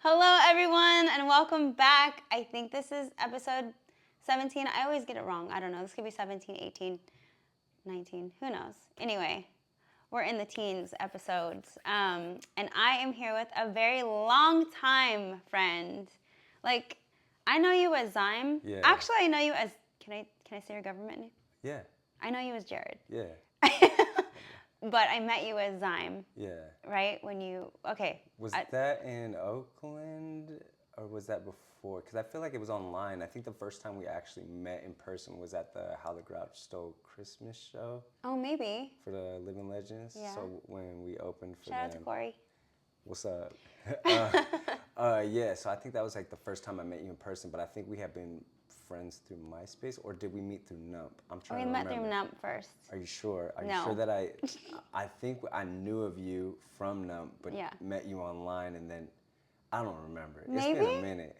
Hello, everyone, and welcome back. I think this is episode 17. I always get it wrong. I don't know. This could be 17, 18, 19. Who knows? Anyway, we're in the teens episodes. And I am here with a very long time friend. Like, I know you as Zyme. Yeah. Actually, I know you as, can I say your government name? Yeah. I know you as Jared. Yeah. But I met you as Zyme. Yeah. Right? When you, okay. Was that in Oakland or was that before? Because I feel like it was online. I think the first time we actually met in person was at the How the Grouch Stole Christmas show. Oh, maybe. For the Living Legends. Yeah. So when we opened for Shout them. out to Corey. What's up? Yeah, so I think that was like the first time I met you in person, but I think we have been friends through MySpace, or did we meet through Nump? I'm trying to remember. We met through Nump first. Are you sure? Are No. you sure that I think I knew of you from Nump, but Yeah. met you online, and then I don't remember. Maybe? It's been a minute.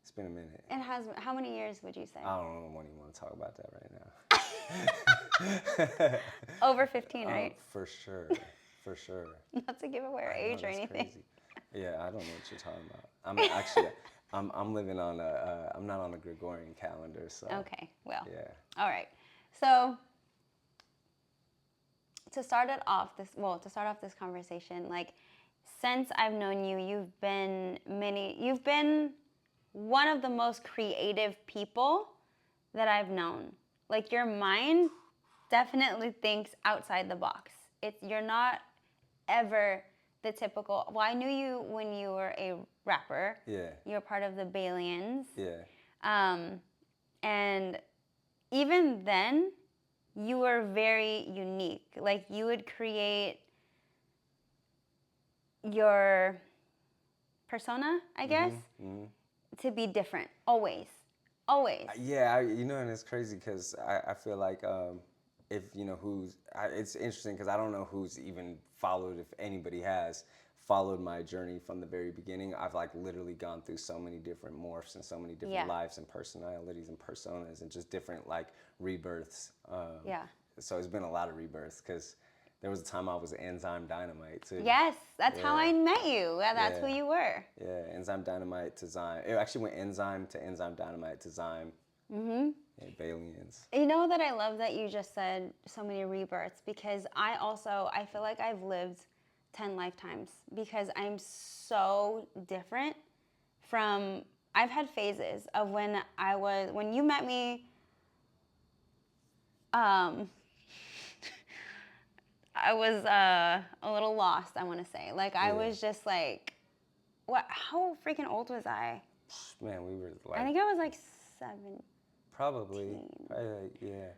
It's been a minute. It has, how many years would you say? I don't even want to talk about that right now. Over 15, right? For sure. For sure. Not to give away our age or anything. Crazy. Yeah, I don't know what you're talking about. I'm living on I'm not on a Gregorian calendar, so. Okay, well. Yeah. All right. So to start off this conversation, like, since I've known you, you've been one of the most creative people that I've known. Like, your mind definitely thinks outside the box. You're not ever the typical. Well, I knew you when you were a rapper. Yeah. You were part of the Balians. Yeah. And even then, you were very unique. Like, you would create your persona, I guess, to be different. Always. Always. Yeah, and it's crazy because I feel like if you know it's interesting because I don't know who's even followed, if anybody has followed my journey from the very beginning. I've like literally gone through so many different morphs and so many different lives and personalities and personas and just different like rebirths. So it's been a lot of rebirths because there was a time I was Enzyme Dynamite too. Yes, that's how I met you. That's who you were. Yeah, Enzyme Dynamite to Zyme. It actually went Enzyme Dynamite to Zyme. Mm-hmm. And Balians. You know that I love that you just said so many rebirths, because I feel like I've lived 10 lifetimes because I'm so different from, I've had phases of when you met me, I was a little lost, I want to say. Like, I was just like, how freaking old was I? Man, we were like... I think I was like 7. Probably yeah.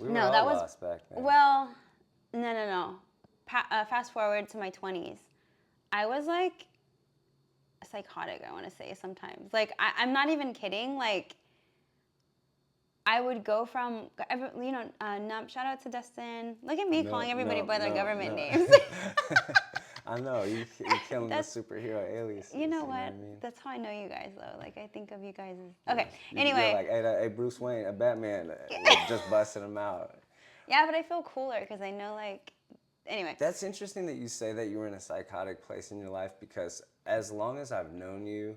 We were that was lost back then. Well, no. Fast forward to my 20s. I was like psychotic, I want to say sometimes. Like, I'm not even kidding. Like, I would go from, Nump, shout out to Dustin. Look at me calling everybody by their government names. I know, you're killing the superhero aliases. You know what? I mean? That's how I know you guys, though. Like, I think of you guys as... Okay, You're like, hey, Bruce Wayne, a Batman, just busting him out. Yeah, but I feel cooler because I know, like... Anyway. That's interesting that you say that you were in a psychotic place in your life, because as long as I've known you,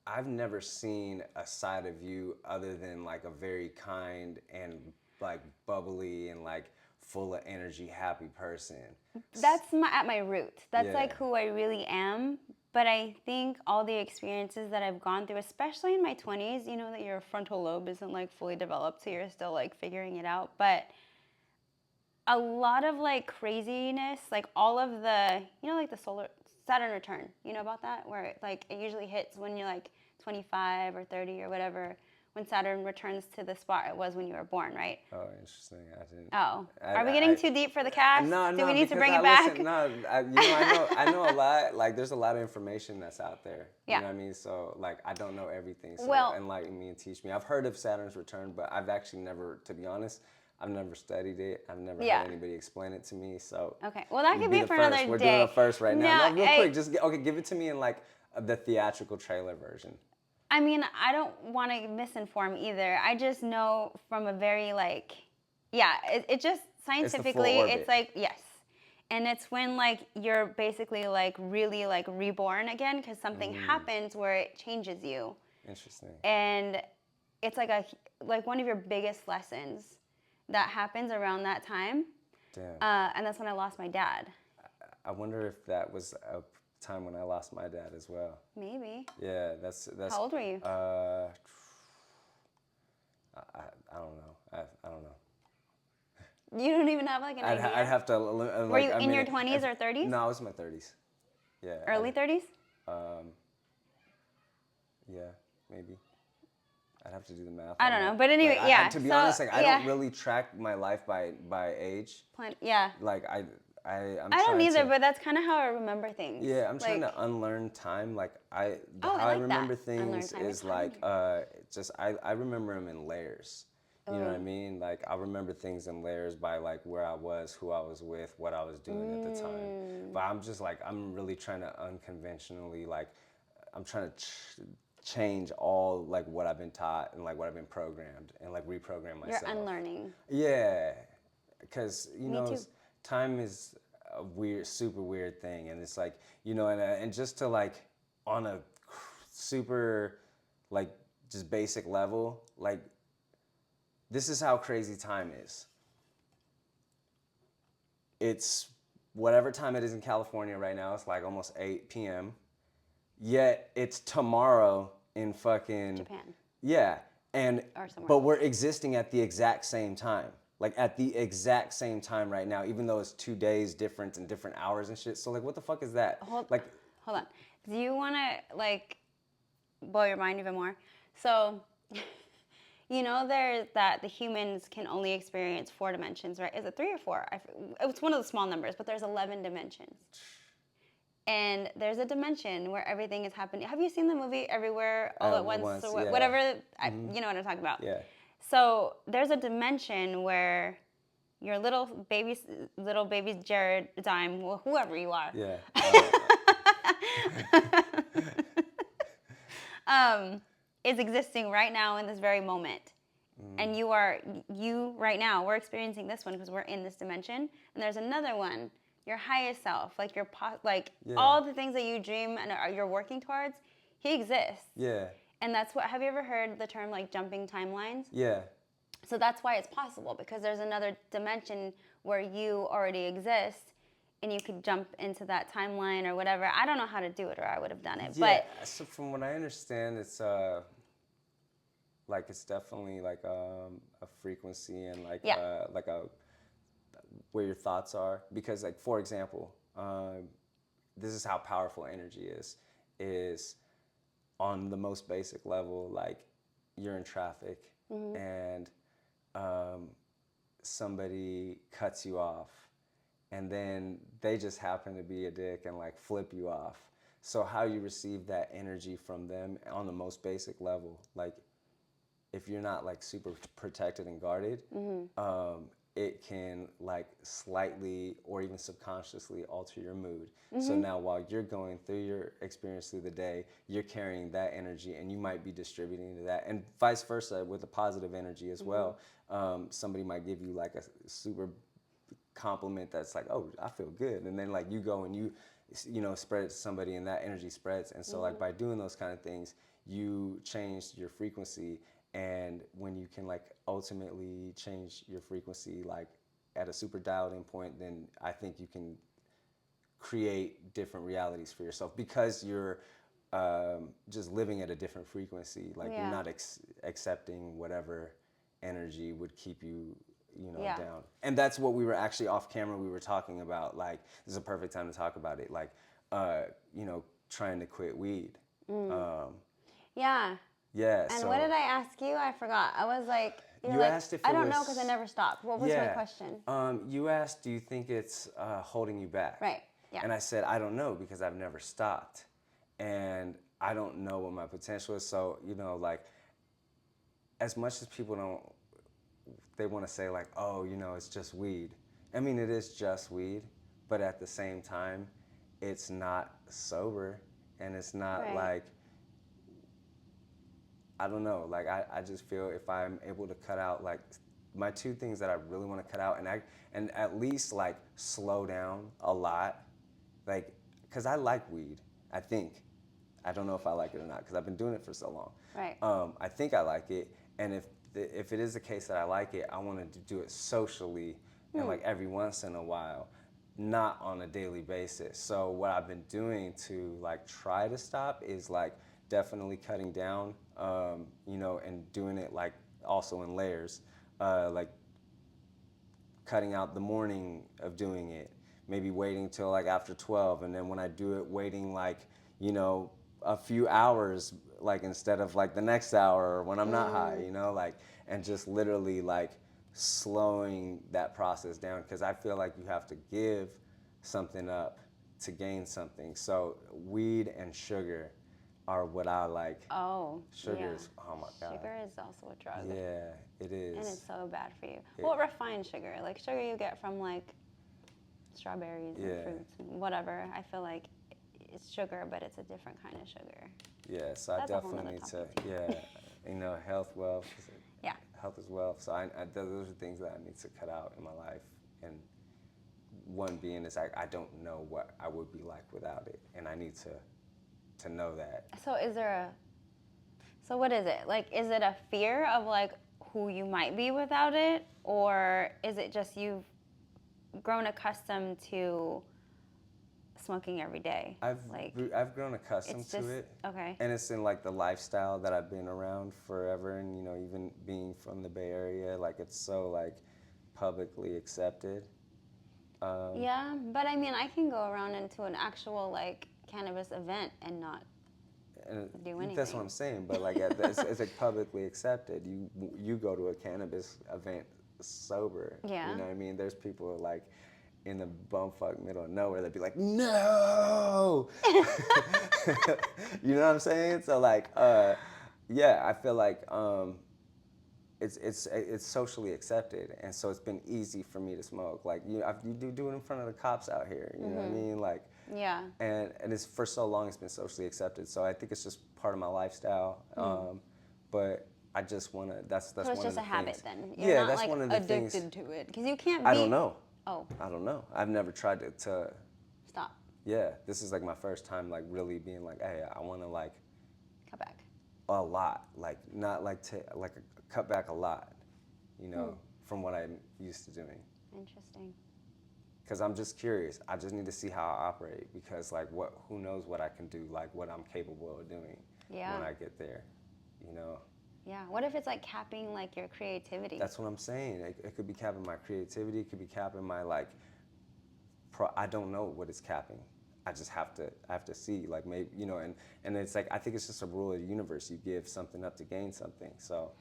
I've never seen a side of you other than, like, a very kind and, like, bubbly and, like, full of energy, happy person. That's at my root. That's like who I really am. But I think all the experiences that I've gone through, especially in my 20s, you know that your frontal lobe isn't like fully developed, so you're still like figuring it out. But a lot of like craziness, like all of the, like the Saturn return, you know about that? Where it usually hits when you're like 25 or 30 or whatever. When Saturn returns to the spot it was when you were born, right? Oh, interesting. I didn't. Oh, are we getting too deep for the cast? No. Do we need to bring it back? I know a lot. Like, there's a lot of information that's out there. Yeah. You know what I mean? So, like, I don't know everything. So, enlighten me and teach me. I've heard of Saturn's return, but I've actually never, to be honest, I've never studied it. I've never had anybody explain it to me. So. Okay. Well, that could be for another day. We're doing it first right now. No, real quick. Just give it to me in like the theatrical trailer version. I mean, I don't want to misinform either. I just know from a very it just scientifically, it's like, yes. And it's when like you're basically like really like reborn again because something happens where it changes you. Interesting. And it's like one of your biggest lessons that happens around that time. Damn. And that's when I lost my dad. I wonder if that was a time when I lost my dad as well. Maybe. Yeah, that's. How old were you? I don't know. I don't know. You don't even have like an idea? I'd have to. Were you in your 20s or 30s? No, I was in my 30s. Yeah. Early 30s? Yeah, maybe. I'd have to do the math. I don't know, but anyway, yeah. To be honest, like I don't really track my life by age. Yeah. Like I'm I don't either, but that's kind of how I remember things. Yeah, I'm trying to unlearn time. Like how I remember things is like I remember them in layers. You know what I mean? Like I remember things in layers by like where I was, who I was with, what I was doing at the time. But I'm just like I'm really trying to unconventionally like I'm trying to change all like what I've been taught and like what I've been programmed and like reprogram myself. You're unlearning. Yeah, because you know too. time is a weird, super weird thing, and it's like and just to like on a super like just basic level, like this is how crazy time is. It's whatever time it is in California right now. It's like almost 8 p.m. Yet it's tomorrow in fucking Japan. Yeah, and Or somewhere but else. we're existing at the exact same time. Like at the exact same time right now, even though it's 2 days different and different hours and shit. So like, what the fuck is that? Hold Like, on. Do you want to like blow your mind even more? So, there's that the humans can only experience 4 dimensions, right? Is it 3 or 4? It's one of the small numbers, but there's 11 dimensions. And there's a dimension where everything is happening. Have you seen the movie Everywhere All at Once or yeah. whatever? You know what I'm talking about. Yeah. So there's a dimension where your little baby Jared, Zyme, whoever you are, Yeah. is existing right now in this very moment. And you right now, we're experiencing this one because we're in this dimension. And there's another one, your highest self, like all the things that you dream and you're working towards, he exists. Yeah. And that's have you ever heard the term like jumping timelines? Yeah. So that's why it's possible, because there's another dimension where you already exist and you could jump into that timeline or whatever. I don't know how to do it, or I would have done it. Yeah. So from what I understand, it's like it's definitely like a frequency and like like a where your thoughts are, because like for example, this is how powerful energy is on the most basic level. Like you're in traffic and somebody cuts you off, and then they just happen to be a dick and like flip you off. So how you receive that energy from them on the most basic level, like if you're not like super protected and guarded, it can like slightly or even subconsciously alter your mood. So now while you're going through your experience through the day, you're carrying that energy and you might be distributing to that, and vice versa with the positive energy as well. Somebody might give you like a super compliment that's like, oh, I feel good, and then like you go and you spread it to somebody and that energy spreads. And so like by doing those kind of things, you change your frequency. And when you can like ultimately change your frequency like at a super dialed in point, then I think you can create different realities for yourself, because you're just living at a different frequency. Like you're not accepting whatever energy would keep you down. And that's what we were actually off camera, we were talking about. Like this is a perfect time to talk about it. Like trying to quit weed. Yeah. Yeah. And what did I ask you? I forgot. I was like, you asked if I don't know because I never stopped. What was my question? You asked, do you think it's holding you back? Right. Yeah. And I said, I don't know, because I've never stopped, and I don't know what my potential is. So like as much as people they want to say like, oh, it's just weed. I mean, it is just weed, but at the same time, it's not sober, and it's not like. I don't know, like I just feel if I'm able to cut out like my two things that I really want to cut out, and at least like slow down a lot, like, because I like weed. I think. I don't know if I like it or not because I've been doing it for so long. Right. I think I like it, and if it is the case that I like it, I want to do it socially and like every once in a while, not on a daily basis. So what I've been doing to like try to stop is like definitely cutting down, you know, and doing it like also in layers, like cutting out the morning of doing it, maybe waiting till like after 12, and then when I do it, waiting like, you know, a few hours, like instead of like the next hour when I'm not high, you know, like, and just literally like slowing that process down, because I feel like you have to give something up to gain something. So weed and sugar are what I like. Oh, Sugar yeah. is, oh my God. Sugar is also a drug. Yeah, it is. And it's so bad for you. Well, refined sugar, like sugar you get from like strawberries and fruits and whatever. I feel like it's sugar, but it's a different kind of sugar. Yeah, so I That's a whole definitely need nother to, yeah, you know, health, wealth. Yeah. Health is wealth. So those are things that I need to cut out in my life. And one being is I don't know what I would be like without it, and I need to know that. So what is it? Like, is it a fear of like who you might be without it? Or is it just you've grown accustomed to smoking every day? I've grown accustomed to it. Okay. And it's in like the lifestyle that I've been around forever, and you know, even being from the Bay Area, like it's so like publicly accepted. Yeah, but I mean, I can go around into an actual like cannabis event and not do anything. That's what I'm saying. But like it's like publicly accepted. You go to a cannabis event sober. Yeah. You know what I mean? There's people like in the bumfuck middle of nowhere that'd be like, no. You know what I'm saying? So like, yeah, I feel like it's socially accepted, and so it's been easy for me to smoke. Like you do it in front of the cops out here. You know what I mean? Like. Yeah. And it's for so long it's been socially accepted. So I think it's just part of my lifestyle. But I just want to. That's So one it's just of the a habit things. then. Yeah, You're not that's like one of the addicted things. to it because you can't be. I don't know. Oh. I don't know. I've never tried to. Stop. Yeah, this is like my first time like really being like, hey, I want to like. Cut back. A lot, like not like cut back a lot, you know, from what I'm used to doing. Interesting. Because I'm just curious. I just need to see how I operate, because like who knows what I can do, like what I'm capable of doing when I get there, you know. Yeah. What if it's like capping like your creativity? That's what I'm saying. It could be capping my creativity. It could be capping my like. I don't know what it's capping. I just have to see, like, maybe, you know, and it's like, I think it's just a rule of the universe. You give something up to gain something. So,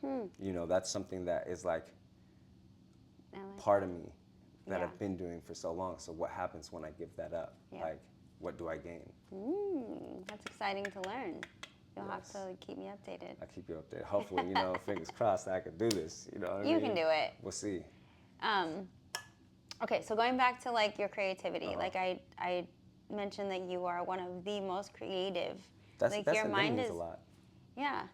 you know, that's something that is like part of me that I've been doing for so long. So what happens when I give that up? Yeah. Like, what do I gain? That's exciting to learn. You'll have to keep me updated. I'll keep you updated. Hopefully, you know, fingers crossed I can do this. You know what I mean? You can do it. We'll see. Okay, so going back to like your creativity, like I mentioned that you are one of the most creative. That's your mind means is a lot. Yeah,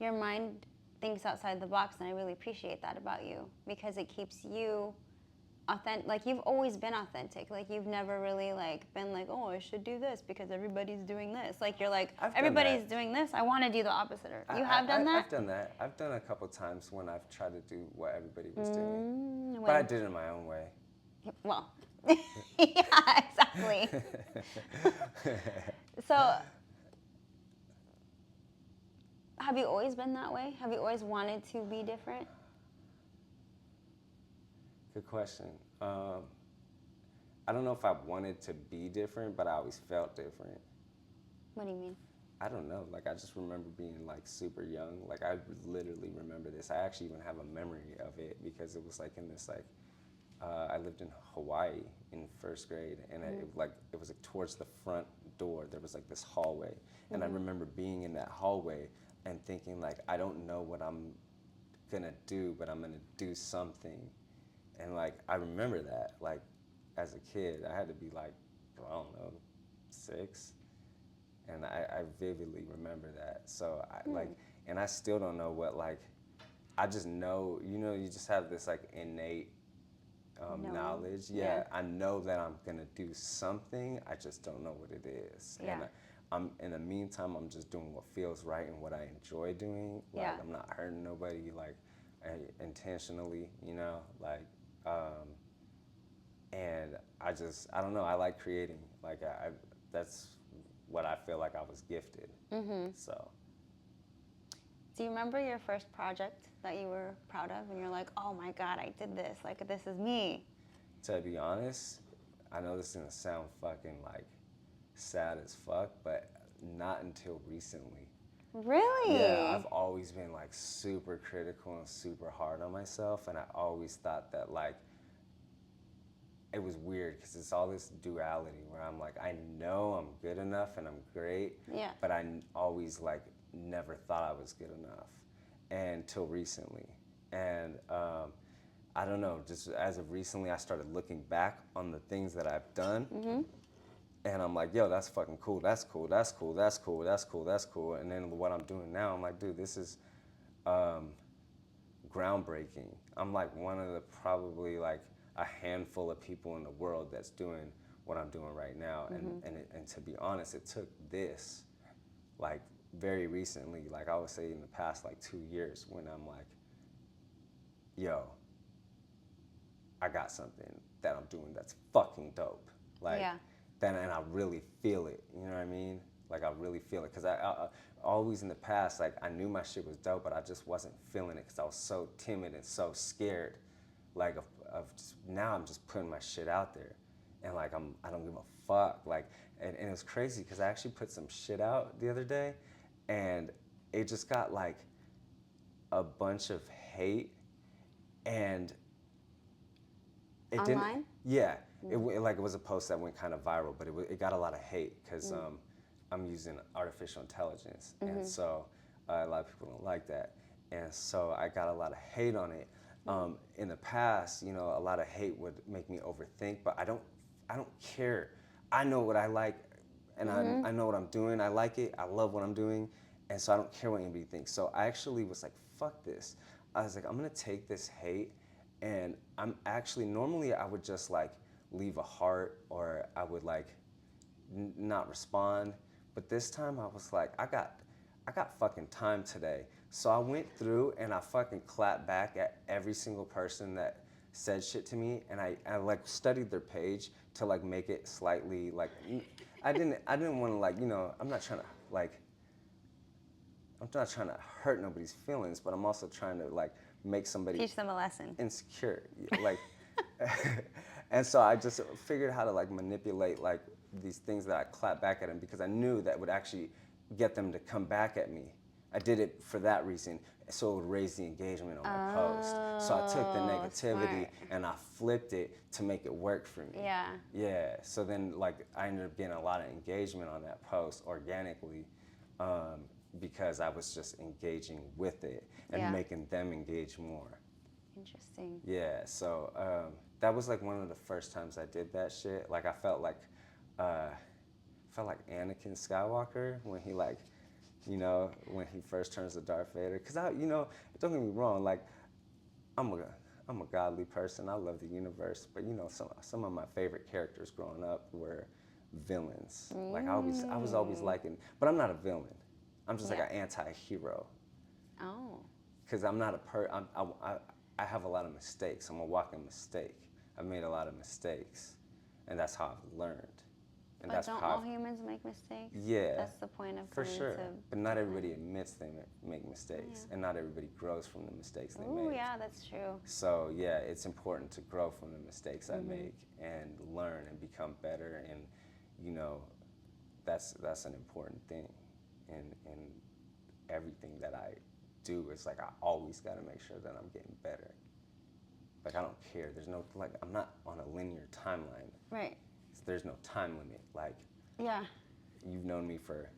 your mind thinks outside the box, and I really appreciate that about you, because it keeps you authentic. Like, you've always been authentic. Like, you've never really like been like, oh, I should do this because everybody's doing this. Like, you're like, everybody's doing this, I want to do the opposite. You have done that? I've done that. I've done a couple times when I've tried to do what everybody was doing, but I did it in my own way. Well, yeah, exactly. So, have you always been that way? Have you always wanted to be different? Good question. I don't know if I wanted to be different, but I always felt different. What do you mean? I don't know. Like, I just remember being like super young. Like, I literally remember this. I actually even have a memory of it, because it was like in this like. I lived in Hawaii in first grade, and it was like towards the front door. There was like this hallway, and I remember being in that hallway and thinking like, I don't know what I'm gonna do, but I'm gonna do something. And like, I remember that, like, as a kid, I had to be like, I don't know, 6, and I vividly remember that. So I like, and I still don't know what like I just know, you just have this like innate knowledge. Yeah, I know that I'm gonna do something. I just don't know what it is. Yeah. And I'm in the meantime, I'm just doing what feels right and what I enjoy doing. Like Yeah. I'm not hurting nobody, like intentionally, like. And I don't know. I like creating. Like that's what I feel like I was gifted. So. Do you remember your first project that you were proud of and you're like, oh my God, I did this. Like, this is me. To be honest, I know this is gonna sound fucking like sad as fuck, but not until recently. Really? Yeah, I've always been like super critical and super hard on myself, and I always thought that like it was weird because it's all this duality where I'm like, I know I'm good enough and I'm great, Yeah. but I always like never thought I was good enough until recently. And I don't know, just as of recently, I started looking back on the things that I've done. And I'm like, yo, that's fucking cool. That's cool. That's cool. That's cool. That's cool. That's cool. And then what I'm doing now, I'm like, dude, this is groundbreaking. I'm like one of the probably like a handful of people in the world that's doing what I'm doing right now. And to be honest, it took this like very recently, like I would say in the past like 2 years, when I'm like, yo, I got something that I'm doing that's fucking dope. Like, Yeah. and I really feel it. You know what I mean? Like I really feel it, because I always in the past, like I knew my shit was dope, but I just wasn't feeling it because I was so timid and so scared. Like of just, now I'm just putting my shit out there, and like I don't give a fuck. Like and it was crazy because I actually put some shit out the other day, and it just got like a bunch of hate, and it Online? didn't. Yeah, it was a post that went kind of viral, but it got a lot of hate because I'm using artificial intelligence, and so a lot of people don't like that, and so I got a lot of hate on it. In the past, a lot of hate would make me overthink, but I don't care. I know what I like, and I know what I'm doing. I like it. I love what I'm doing, and so I don't care what anybody thinks. So I actually was like, fuck this. I was like, I'm gonna take this hate, and I'm actually, normally I would just like leave a heart, or I would like not respond. But this time I was like, I got fucking time today. So I went through and I fucking clapped back at every single person that said shit to me, and I like studied their page to like make it slightly like, I didn't want to like, I'm not trying to hurt nobody's feelings, but I'm also trying to like make somebody Teach them a lesson. insecure, like. And so I just figured how to like manipulate like these things that I clap back at them, because I knew that would actually get them to come back at me. I did it for that reason, so it would raise the engagement on my post. So I took the negativity smart. and I flipped it to make it work for me. Yeah. Yeah. So then like I ended up getting a lot of engagement on that post organically, because I was just engaging with it and making them engage more. Interesting. Yeah, so that was like one of the first times I did that shit. Like I felt like Anakin Skywalker when he like, when he first turns to Darth Vader. Cause don't get me wrong, like I'm a godly person. I love the universe, but some of my favorite characters growing up were villains. Like I was always liking, but I'm not a villain. I'm just like an anti-hero. Oh. Cause I'm not I have a lot of mistakes. I'm a walking mistake. I've made a lot of mistakes, and that's how I've learned. And But don't all humans make mistakes? Yeah. That's the point of for coming sure. to. But not everybody admits they make mistakes, and not everybody grows from the mistakes they Oh, make. yeah, that's true. So yeah, it's important to grow from the mistakes I make and learn and become better, and that's an important thing in everything that I do. Is like I always got to make sure that I'm getting better. Like I don't care. There's no like I'm not on a linear timeline. Right. There's no time limit. Like Yeah. you've known me for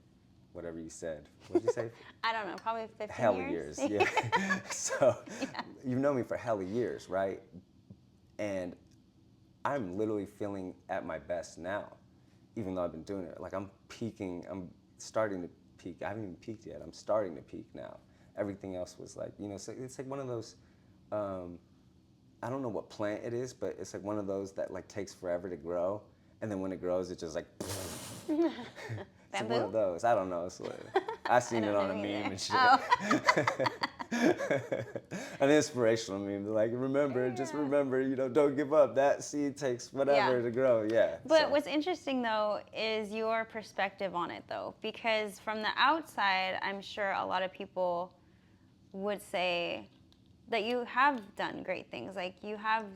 whatever you said. What did you say? I don't know, probably 15 hella years. years. Yeah. So you've known me for hella years, right? And I'm literally feeling at my best now, even though I've been doing it. Like I'm peaking. I'm starting to peak. I haven't even peaked yet. I'm starting to peak now. everything else was like, so it's like one of those, I don't know what plant it is, but it's like one of those that like takes forever to grow, and then when it grows, it just like. It's one of those. I don't know. It's like, I seen it on a meme and shit. Oh. An inspirational meme. Like, just remember, don't give up. That seed takes whatever to grow. Yeah. But what's interesting, though, is your perspective on it, though. Because from the outside, I'm sure a lot of people would say that you have done great things. Like, you have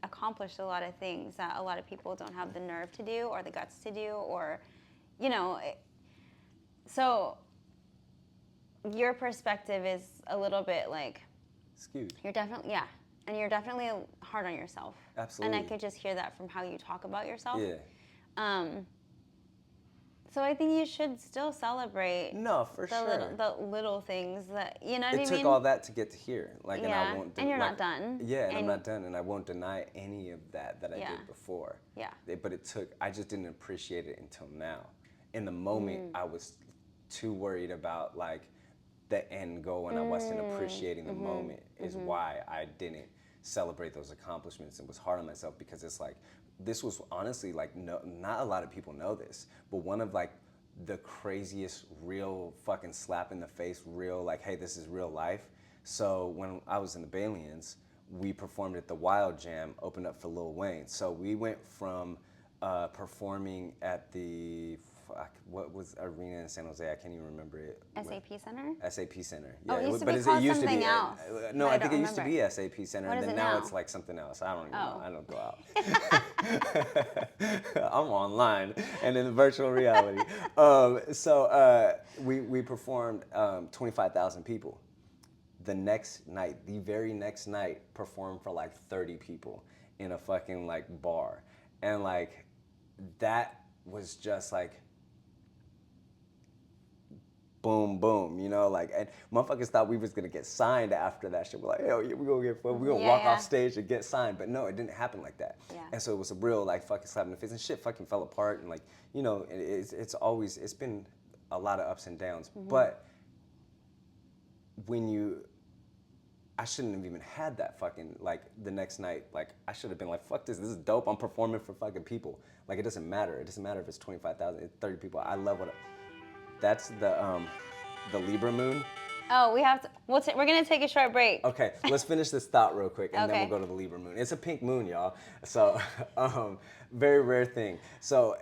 accomplished a lot of things that a lot of people don't have the nerve to do or the guts to do, or, so your perspective is a little bit like skewed. You're definitely and you're definitely hard on yourself. Absolutely. And I could just hear that from how you talk about yourself. Yeah. So I think you should still celebrate. No, for sure. The little things that what I mean. It took all that to get to here. Like, and I won't. And you're not done. Yeah, and I'm not done, and I won't deny any of that I did before. Yeah. But I just didn't appreciate it until now. In the moment, I was too worried about like the end goal, and I wasn't appreciating the moment. Is why I didn't celebrate those accomplishments and was hard on myself, because it's like, this was honestly like, no, not a lot of people know this, but one of like the craziest real fucking slap in the face, real like, hey, this is real life. So when I was in the Balians, we performed at the Wild Jam, opened up for Lil Wayne. So we went from performing at the what was arena in San Jose? I can't even remember it. SAP Center? SAP Center. Yeah, Oh, it used to be called something else. No, I think it used to be SAP Center, and then now it's like something else. I don't even know. I don't go out. I'm online and in virtual reality. So we performed 25,000 people. The very next night, performed for like 30 people in a fucking like bar, and like that was just like. Boom, boom, like, and motherfuckers thought we was gonna get signed after that shit. We're like, hell yeah, we gonna walk off stage and get signed, but no, it didn't happen like that. Yeah. And so it was a real like fucking slap in the face, and shit fucking fell apart, and like, it's been a lot of ups and downs, but I shouldn't have even had that fucking, like, the next night, like, I should have been like, fuck this is dope, I'm performing for fucking people. Like, it doesn't matter if it's 25,000, it's 30 people, I love that's the Libra moon. Oh, we have to. We're gonna take a short break. Okay, let's finish this thought real quick, and then we'll go to the Libra moon. It's a pink moon, y'all. So, very rare thing. So,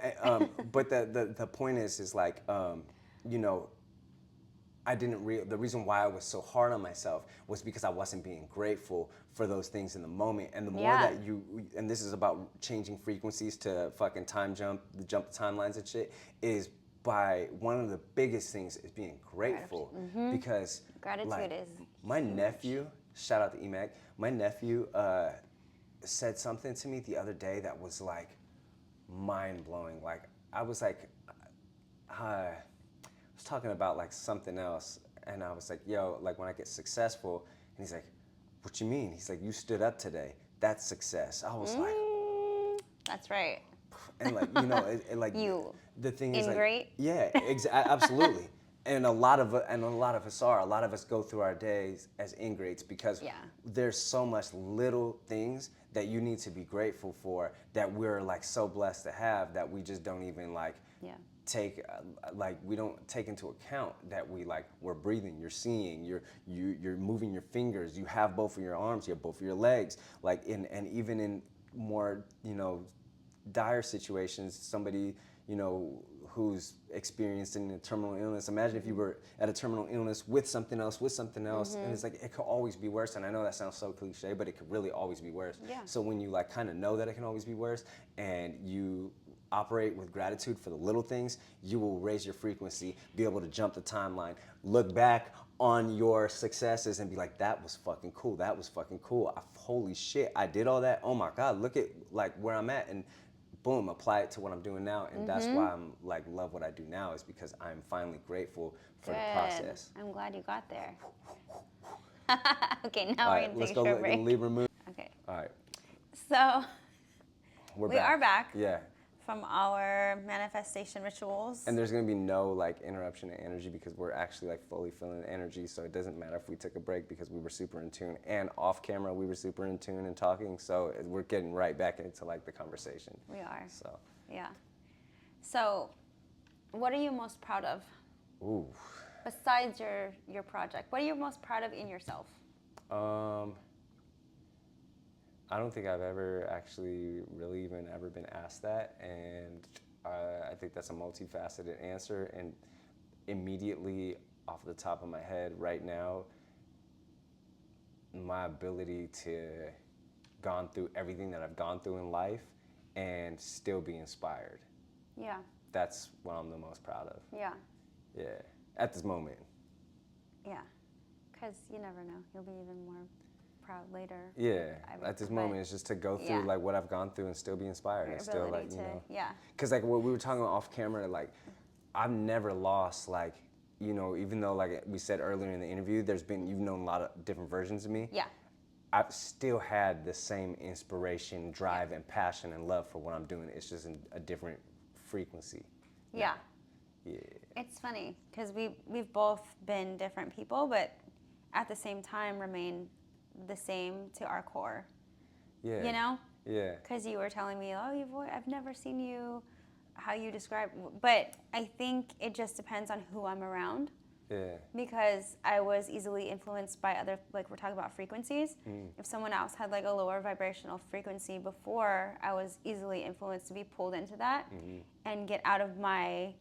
but the point is like, I didn't the reason why I was so hard on myself was because I wasn't being grateful for those things in the moment. And the more that and this is about changing frequencies to fucking jump the timelines and shit, is by one of the biggest things is being grateful, because gratitude like, is my nephew, shout out to EMAC, my nephew said something to me the other day that was like mind blowing. Like I was like, I was talking about like something else, and I was like, yo, like when I get successful, and he's like, what you mean? He's like, you stood up today, that's success. I was like, that's right. And like, like the thing is like, yeah, absolutely. And a lot of us go through our days as ingrates, because there's so much little things that you need to be grateful for that we're like so blessed to have, that we just don't even like take we don't take into account that we're breathing, you're seeing, you're moving your fingers, you have both of your arms, you have both of your legs, like and even in more dire situations, somebody who's experiencing a terminal illness. Imagine if you were at a terminal illness with something else, and it's like it could always be worse. And I know that sounds so cliche, but it could really always be worse. Yeah. So when you like kind of know that it can always be worse, and you operate with gratitude for the little things, you will raise your frequency, be able to jump the timeline, look back on your successes and be like, that was fucking cool, holy shit, I did all that, oh my God, look at like where I'm at, and boom, apply it to what I'm doing now. And that's why I'm like, love what I do now, is because I'm finally grateful for the process. I'm glad you got there. Okay, now we're gonna take a short break. Libra moon. Okay. All right. So we are back. Yeah. from our manifestation rituals. And there's gonna be no like interruption in energy because we're actually like fully feeling the energy. So it doesn't matter if we took a break because we were super in tune, and off camera we were super in tune and talking. So we're getting right back into like the conversation. We are. So yeah. So, what are you most proud of? Ooh. Besides your project, what are you most proud of in yourself? I don't think I've ever actually really even ever been asked that, and I think that's a multifaceted answer. And immediately off the top of my head right now, my ability to gone through everything that I've gone through in life and still be inspired. Yeah. That's what I'm the most proud of. Yeah. Yeah. At this moment. Yeah. Because you never know. You'll be even more proud later. Yeah. At this moment, it's just to go through like what I've gone through and still be inspired. And still like, you know. Yeah. Because like what we were talking about off camera, like I've never lost like, you know, even though like we said earlier in the interview, you've known a lot of different versions of me. Yeah. I've still had the same inspiration, drive, and passion and love for what I'm doing. It's just in a different frequency. Yeah. Yeah. It's funny because we've both been different people, but at the same time remain the same to our core. Yeah. You know? Yeah. Because you were telling me, oh, I've never seen you, how you describe, but I think it just depends on who I'm around. Yeah. Because I was easily influenced by other, like we're talking about frequencies. If someone else had like a lower vibrational frequency before, I was easily influenced to be pulled into that and get out of my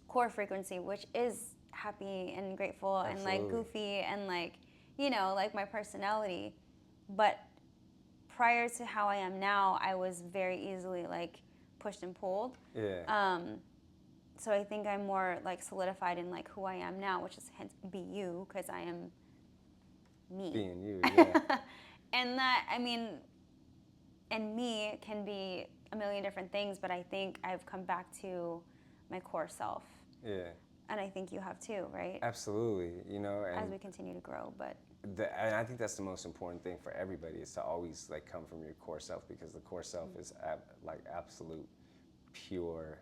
core frequency, which is happy and grateful and like goofy and like, you know, like my personality. But prior to how I am now, I was very easily like pushed and pulled. Yeah. So I think I'm more like solidified in like who I am now, which is hence be you, because I am me. Being you, yeah. And that, I mean, and me can be a million different things, but I think I've come back to my core self. Yeah. And I think you have too, right? Absolutely. You know, and as we continue to grow, but and I think that's the most important thing for everybody is to always like come from your core self, because the core self is like absolute pure,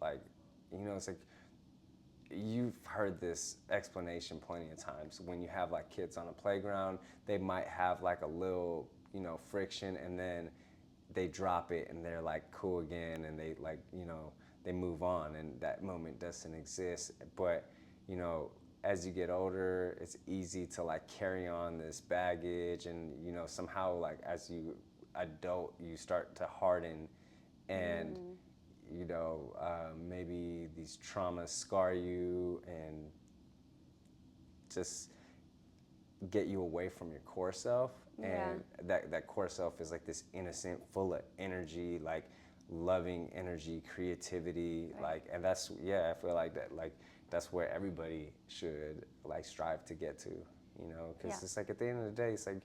like, you know, it's like you've heard this explanation plenty of times. When you have like kids on a playground, they might have like a little, you know, friction, and then they drop it and they're like cool again, and they like, you know, they move on, and that moment doesn't exist. But, you know, as you get older, it's easy to like carry on this baggage, and, you know, somehow like as you adult, you start to harden, and you know, maybe these traumas scar you and just get you away from your core self. And that core self is like this innocent, full of energy, like loving energy, creativity, like, and that's, I feel like that, like, that's where everybody should like strive to get to, you know, because it's like at the end of the day, it's like,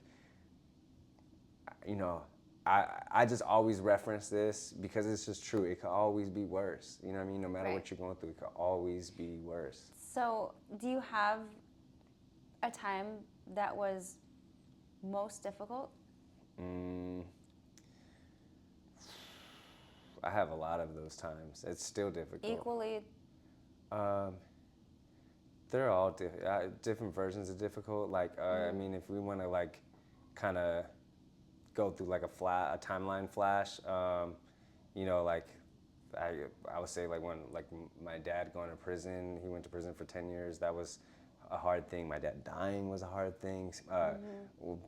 you know, I just always reference this because it's just true. It could always be worse. You know what I mean? No matter what you're going through, it could always be worse. So do you have a time that was most difficult? I have a lot of those times. It's still difficult. Equally? They're all different versions of difficult. Like, I mean, if we want to like kind of go through like a timeline flash, you know, like I would say like when like my dad going to prison, he went to prison for 10 years. That was a hard thing. My dad dying was a hard thing.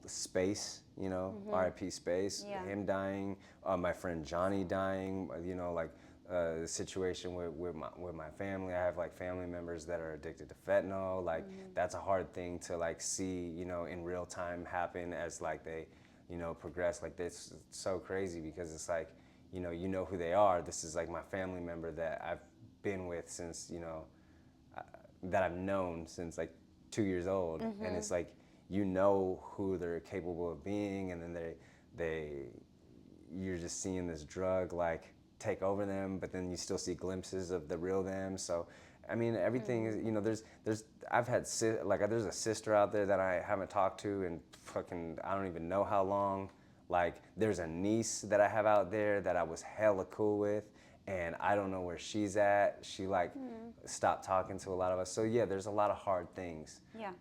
Space, you know, R.I.P. Space, him dying, my friend Johnny dying, you know, like the situation with my family. I have like family members that are addicted to fentanyl. Like that's a hard thing to like see, you know, in real time happen as like they, you know, progress. Like it's so crazy because it's like, you know who they are. This is like my family member that I've been with since, you know, that I've known since like 2 years old. And it's like, you know who they're capable of being, and then you're just seeing this drug like take over them, but then you still see glimpses of the real them. So I mean, everything is, you know, there's there's a sister out there that I haven't talked to in fucking, I don't even know how long. Like there's a niece that I have out there that I was hella cool with, and I don't know where she's at. She like stopped talking to a lot of us. So yeah, there's a lot of hard things. Yeah.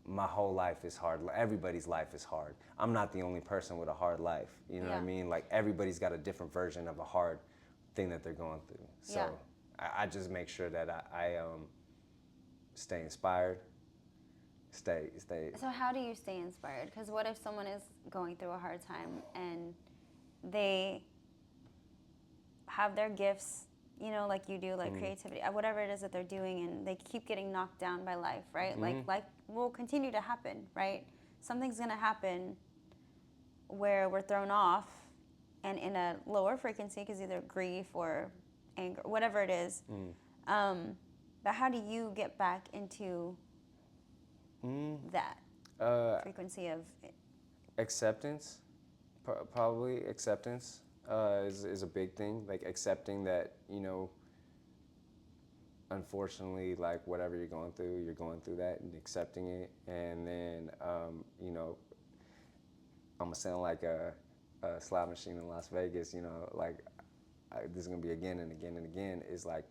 My whole life is hard. Everybody's life is hard. I'm not the only person with a hard life. You know what I Yeah. mean? Like everybody's got a different version of a hard thing that they're going through. So Yeah. I just make sure that I stay inspired. Stay. So how do you stay inspired? Because what if someone is going through a hard time and they have their gifts, you know, like you do, like creativity, whatever it is that they're doing, and they keep getting knocked down by life, right? Like life will continue to happen, right? Something's gonna happen where we're thrown off and in a lower frequency, because either grief or anger, whatever it is. But how do you get back into that frequency of Acceptance, probably acceptance is a big thing. Like accepting that, you know, unfortunately, like whatever you're going through that, and accepting it. And then, you know, I'm gonna sound like a slot machine in Las Vegas. You know, like this is gonna be again and again and again. Is like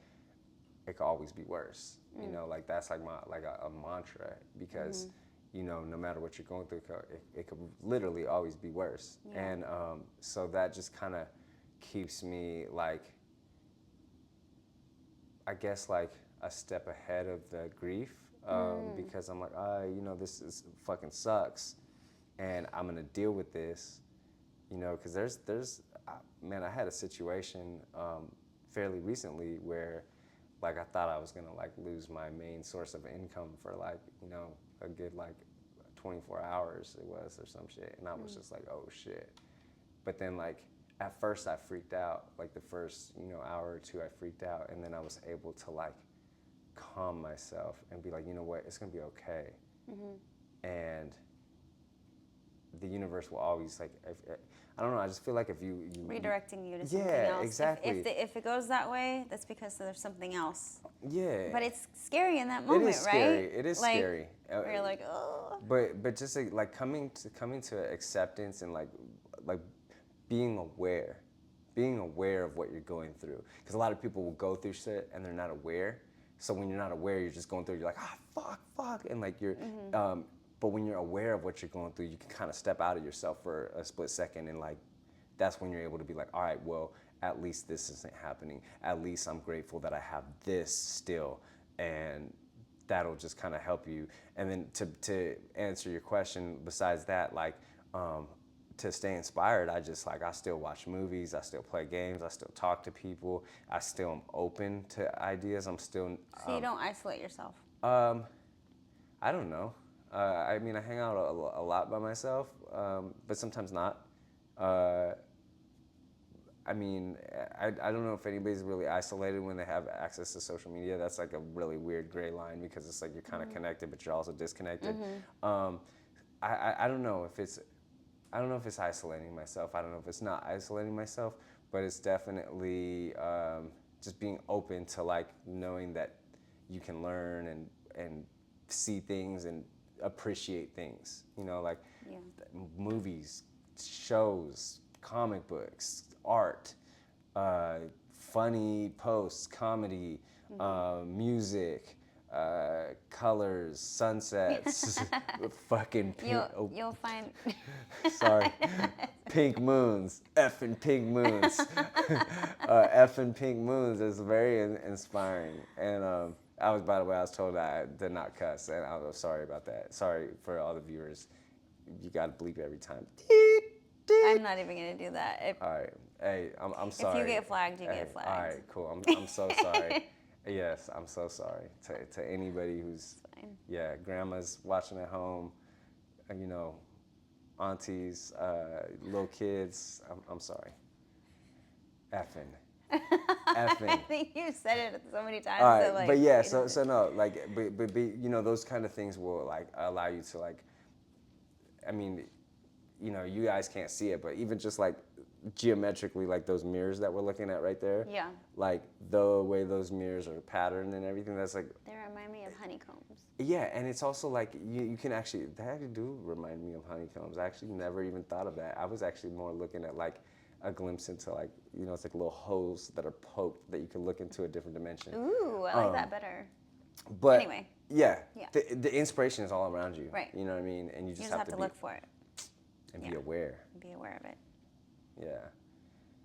it could always be worse. You know, like that's like my like a mantra, because you know, no matter what you're going through, it could literally always be worse. Yeah. And so that just kind of keeps me like, I guess like a step ahead of the grief, because I'm like, you know, this is fucking sucks, and I'm gonna deal with this, you know, because man, I had a situation fairly recently where like I thought I was gonna like lose my main source of income for like, you know, a good like 24 hours it was or some shit, and I was just like, oh shit. But then like at first I freaked out, like the first, you know, hour or two I freaked out, and then I was able to like calm myself and be like, you know what, it's gonna be okay. And the universe will always like, I don't know, I just feel like if you redirecting you to something yeah, else. exactly. If it goes that way, that's because there's something else. Yeah, But it's scary in that moment, it is scary. right? It is like, scary. Where you're like, oh. But just like coming to acceptance and like being aware of what you're going through, because a lot of people will go through shit and they're not aware. So when you're not aware, you're just going through. You're like, fuck, and like you're. But when you're aware of what you're going through, you can kind of step out of yourself for a split second, and like that's when you're able to be like, all right, well, at least this isn't happening. At least I'm grateful that I have this still, and that'll just kind of help you. And then to answer your question, besides that, like to stay inspired, I still watch movies, I still play games, I still talk to people, I still am open to ideas. I'm still. So you don't isolate yourself. I don't know. I mean, I hang out a lot by myself, but sometimes not. I mean, I don't know if anybody's really isolated when they have access to social media. That's like a really weird gray line, because it's like you're kind of connected, but you're also disconnected. I don't know if it's isolating myself. I don't know if it's not isolating myself, but it's definitely just being open to like knowing that you can learn and see things and appreciate things. You know, like movies, shows, comic books, art, funny posts, comedy, music, colors, sunsets, fucking pink. You'll find. Sorry, pink moons, effing pink moons, effing pink moons is very inspiring. And by the way, I was told that I did not cuss, and I was sorry about that. Sorry for all the viewers. You got to bleep every time. I'm not even gonna do that. All right, hey, I'm sorry. If you get flagged, you get flagged. All right, cool. I'm so sorry. Yes, I'm so sorry to anybody who's grandma's watching at home, you know, aunties, little kids. I'm sorry. Effing. I think you've said it so many times. All right, so like, but yeah, so no, like, but you know, those kind of things will like allow you to like, I mean, you know, you guys can't see it, but even just like geometrically, like those mirrors that we're looking at right there. Yeah. Like the way those mirrors are patterned and everything, that's like. They remind me of honeycombs. Yeah, and it's also like you can actually, they actually do remind me of honeycombs. I actually never even thought of that. I was actually more looking at like a glimpse into like, you know, it's like little holes that are poked that you can look into a different dimension. Ooh, I like that better. But anyway. Yeah. Yeah. The inspiration is all around you. Right. You know what I mean? And you You just just have to be, look for it. and be aware. Be aware of it. Yeah.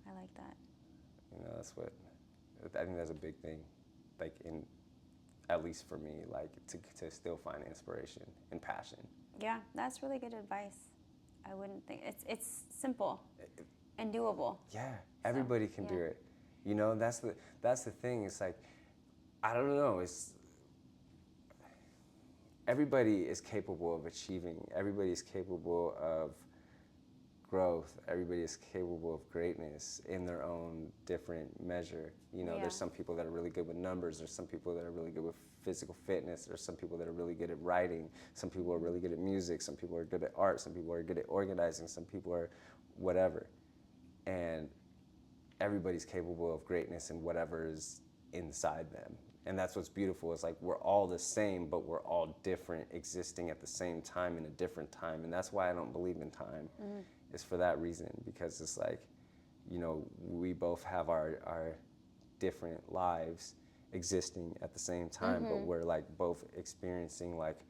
I like that. You know, that's what, I think that's a big thing. Like at least for me, like to still find inspiration and passion. Yeah, that's really good advice. I wouldn't think, it's simple and doable. Yeah, everybody can do it. You know, that's the thing. It's like, I don't know. It's everybody is capable of achieving. Everybody is capable of growth. Everybody is capable of greatness in their own different measure. You know, there's some people that are really good with numbers. There's some people that are really good with physical fitness. There's some people that are really good at writing. Some people are really good at music. Some people are good at art. Some people are good at organizing. Some people are whatever. And everybody's capable of greatness in whatever is inside them. And that's what's beautiful. It's like we're all the same, but we're all different, existing at the same time in a different time. And that's why I don't believe in time. It's for that reason, because it's like, you know, we both have our different lives existing at the same time, but we're like both experiencing like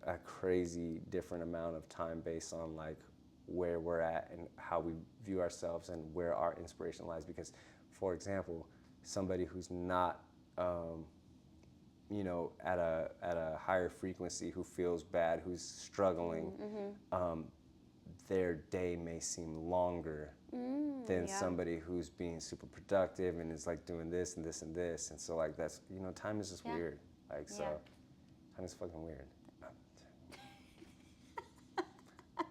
a crazy different amount of time based on like where we're at and how we view ourselves and where our inspiration lies. Because, for example, somebody who's not, you know, at a higher frequency, who feels bad, who's struggling, their day may seem longer than somebody who's being super productive and is like doing this and this and this. And so like that's, you know, time is just weird. Like, so time is fucking weird.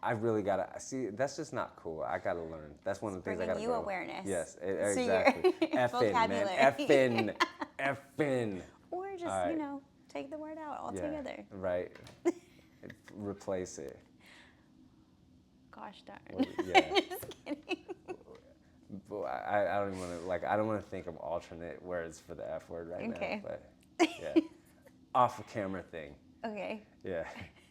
I really gotta see. That's just not cool. I gotta learn. That's one of the things I gotta bringing you awareness. Yes, So exactly. Effin, man. Effin. Or just, you know, take the word out altogether. Right. Replace it. Gosh darn. Well, yeah. Just kidding. But I don't even want to, like, I don't want to think of alternate words for the F word right now. But yeah. Off camera thing. Okay. Yeah.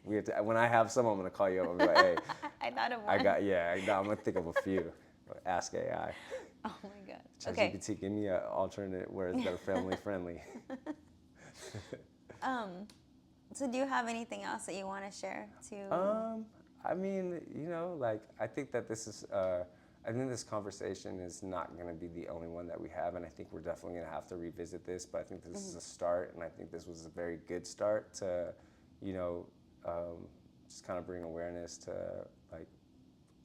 We have to, when I have some, I'm going to call you up and be like, hey. I thought of one. I'm going to think of a few. Ask AI. Oh my God. ChatGPT, give me an alternate words that are family friendly. So do you have anything else that you want to share to? I mean, you know, like, I think that this is, I think this conversation is not going to be the only one that we have, and I think we're definitely going to have to revisit this, but I think this is a start, and I think this was a very good start to, you know, just kind of bring awareness to, like,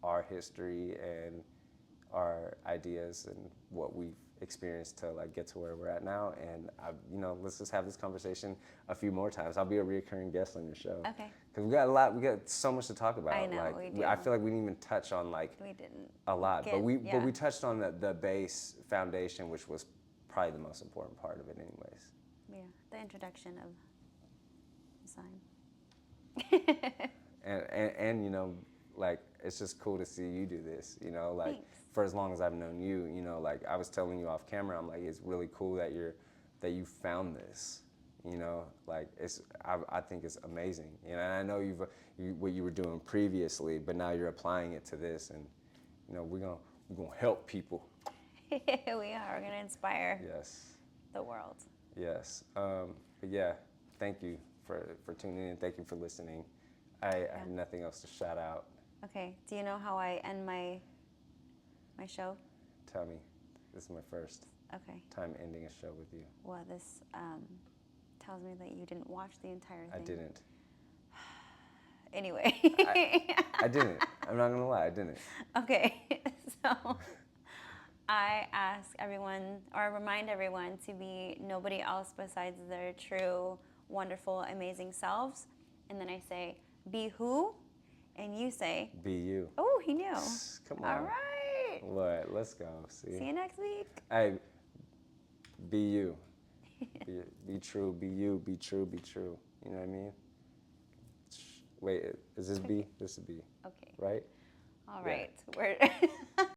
our history and our ideas and what we've experienced to like get to where we're at now. And you know, let's just have this conversation a few more times. I'll be a reoccurring guest on your show. Okay. Because we got so much to talk about. I know, like, we do. I feel like we didn't even touch on like We didn't. a lot, but we touched on the base foundation, which was probably the most important part of it, anyways. Yeah, the introduction of Zyme. and you know, like, it's just cool to see you do this, you know, like, Thanks. for as long as I've known you, you know, like, I was telling you off camera, I'm like, it's really cool that you found this, you know, like, I think it's amazing, you know, and I know what you were doing previously, but now you're applying it to this, and, you know, we're gonna help people. We are. We're gonna inspire. Yes. The world. Yes. But yeah, thank you for tuning in. Thank you for listening. I have nothing else to shout out. Okay. Do you know how I end my show? Tell me. This is my first time ending a show with you. Well, this tells me that you didn't watch the entire thing. I didn't. Anyway. I didn't. I'm not gonna lie. I didn't. Okay. So I ask everyone, or remind everyone, to be nobody else besides their true, wonderful, amazing selves. And then I say, be who? And you say, be you. Oh, he knew. Come on. All right. What? Let's go. See you next week. Hey, be you. Be true. Be you. Be true. Be true. You know what I mean? Wait, is this B? This is B. Okay. Right? All right. Yeah. We're